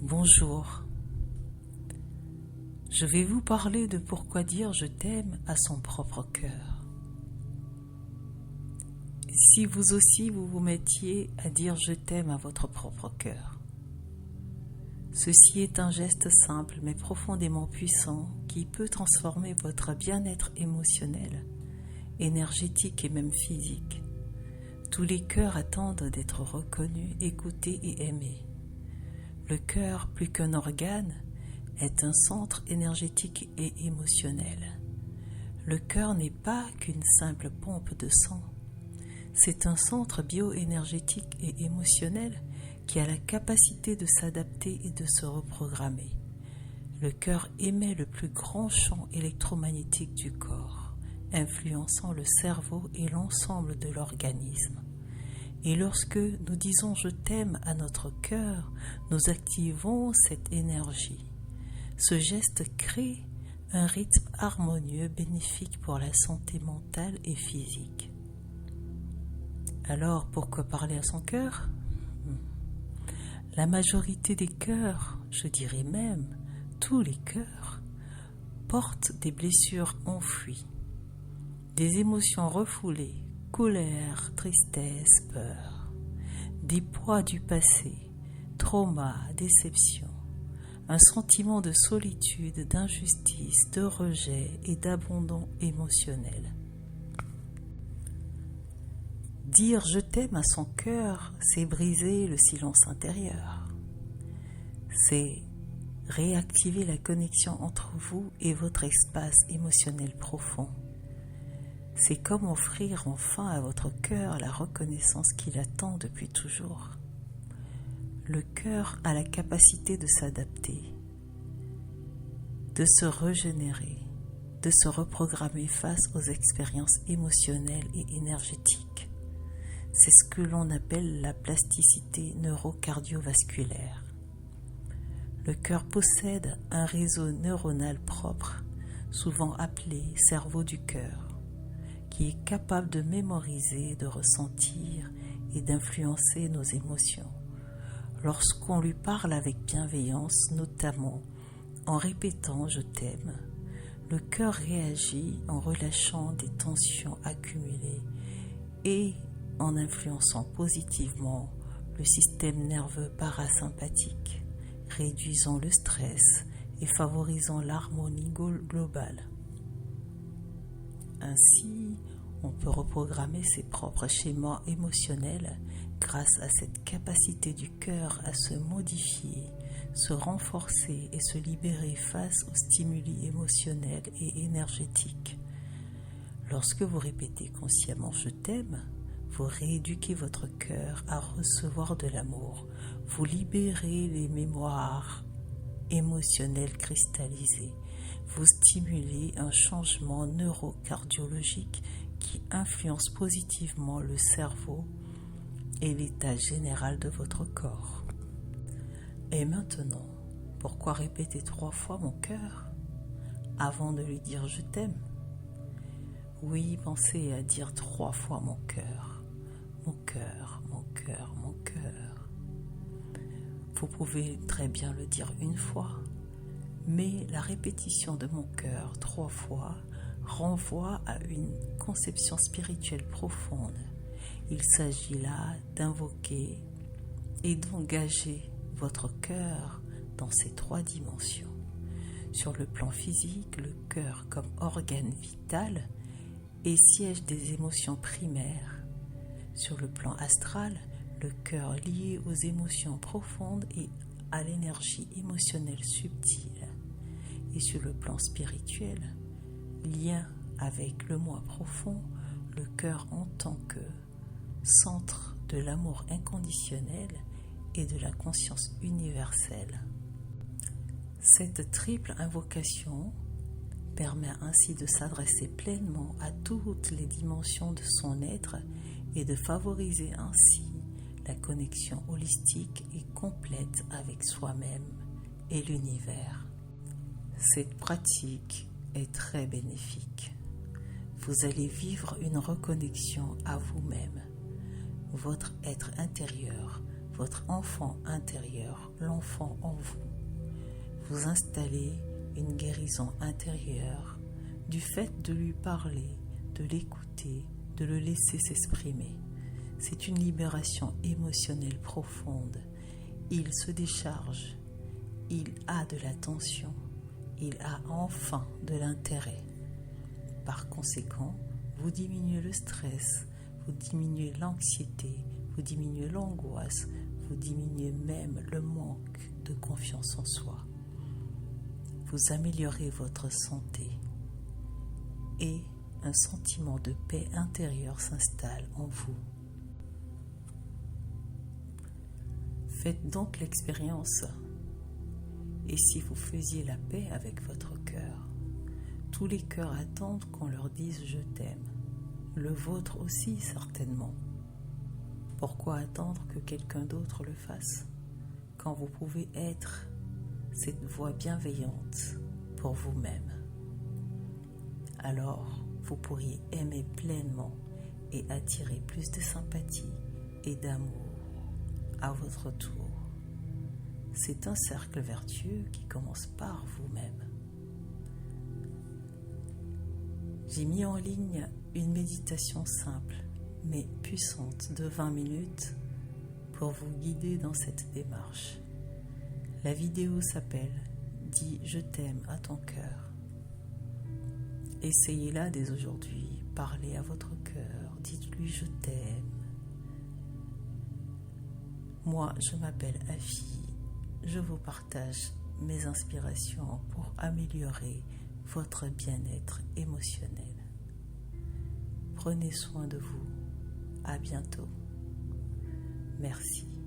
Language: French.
Bonjour, je vais vous parler de pourquoi dire je t'aime à son propre cœur. Si vous aussi vous vous mettiez à dire je t'aime à votre propre cœur. Ceci est un geste simple mais profondément puissant qui peut transformer votre bien-être émotionnel, énergétique et même physique. Tous les cœurs attendent d'être reconnus, écoutés et aimés. Le cœur, plus qu'un organe, est un centre énergétique et émotionnel. Le cœur n'est pas qu'une simple pompe de sang. C'est un centre bioénergétique et émotionnel qui a la capacité de s'adapter et de se reprogrammer. Le cœur émet le plus grand champ électromagnétique du corps, influençant le cerveau et l'ensemble de l'organisme. Et lorsque nous disons « je t'aime » à notre cœur, nous activons cette énergie. Ce geste crée un rythme harmonieux bénéfique pour la santé mentale et physique. Alors, pourquoi parler à son cœur ? La majorité des cœurs, je dirais même tous les cœurs, portent des blessures enfouies, des émotions refoulées, colère, tristesse, peur, des poids du passé, trauma, déception, un sentiment de solitude, d'injustice, de rejet et d'abandon émotionnel. Dire je t'aime à son cœur, c'est briser le silence intérieur. C'est réactiver la connexion entre vous et votre espace émotionnel profond. C'est comme offrir enfin à votre cœur la reconnaissance qu'il attend depuis toujours. Le cœur a la capacité de s'adapter, de se régénérer, de se reprogrammer face aux expériences émotionnelles et énergétiques. C'est ce que l'on appelle la plasticité neurocardiovasculaire. Le cœur possède un réseau neuronal propre, souvent appelé cerveau du cœur, qui est capable de mémoriser, de ressentir et d'influencer nos émotions. Lorsqu'on lui parle avec bienveillance, notamment en répétant « je t'aime », le cœur réagit en relâchant des tensions accumulées et en influençant positivement le système nerveux parasympathique, réduisant le stress et favorisant l'harmonie globale. Ainsi, on peut reprogrammer ses propres schémas émotionnels grâce à cette capacité du cœur à se modifier, se renforcer et se libérer face aux stimuli émotionnels et énergétiques. Lorsque vous répétez consciemment « je t'aime », vous rééduquez votre cœur à recevoir de l'amour, vous libérez les mémoires émotionnelles cristallisées, vous stimulez un changement neurocardiologique qui influence positivement le cerveau et l'état général de votre corps. Et maintenant, pourquoi répéter 3 fois mon cœur avant de lui dire je t'aime ? Oui, pensez à dire 3 fois mon cœur, mon cœur, mon cœur, mon cœur. Vous pouvez très bien le dire 1 fois, mais la répétition de mon cœur 3 fois renvoie à une conception spirituelle profonde. Il s'agit là d'invoquer et d'engager votre cœur dans ces 3 dimensions. Sur le plan physique, le cœur comme organe vital est siège des émotions primaires. Sur le plan astral, le cœur lié aux émotions profondes et à l'énergie émotionnelle subtile. Et sur le plan spirituel, lien avec le moi profond, le cœur en tant que centre de l'amour inconditionnel et de la conscience universelle. Cette triple invocation permet ainsi de s'adresser pleinement à toutes les dimensions de son être et de favoriser ainsi la connexion holistique et complète avec soi-même et l'univers. Cette pratique est très bénéfique. Vous allez vivre une reconnexion à vous-même. Votre être intérieur votre enfant intérieur, l'enfant en vous. Vous installez une guérison intérieure du fait de lui parler, de l'écouter, de le laisser s'exprimer. C'est une libération émotionnelle profonde. Il se décharge, il a de l'attention, il a enfin de l'intérêt. Par conséquent, vous diminuez le stress, vous diminuez l'anxiété, vous diminuez l'angoisse, vous diminuez même le manque de confiance en soi. Vous améliorez votre santé et un sentiment de paix intérieure s'installe en vous. Faites donc l'expérience. Et si vous faisiez la paix avec votre cœur? Tous les cœurs attendent qu'on leur dise « je t'aime ». Le vôtre aussi, certainement. Pourquoi attendre que quelqu'un d'autre le fasse quand vous pouvez être cette voix bienveillante pour vous-même? Alors, vous pourriez aimer pleinement et attirer plus de sympathie et d'amour à votre tour. C'est un cercle vertueux qui commence par vous-même. J'ai mis en ligne une méditation simple mais puissante de 20 minutes pour vous guider dans cette démarche. La vidéo s'appelle « Dis je t'aime à ton cœur ». Essayez-la dès aujourd'hui, parlez à votre cœur, dites-lui je t'aime. Moi, je m'appelle Afi, je vous partage mes inspirations pour améliorer votre bien-être émotionnel. Prenez soin de vous. À bientôt. Merci.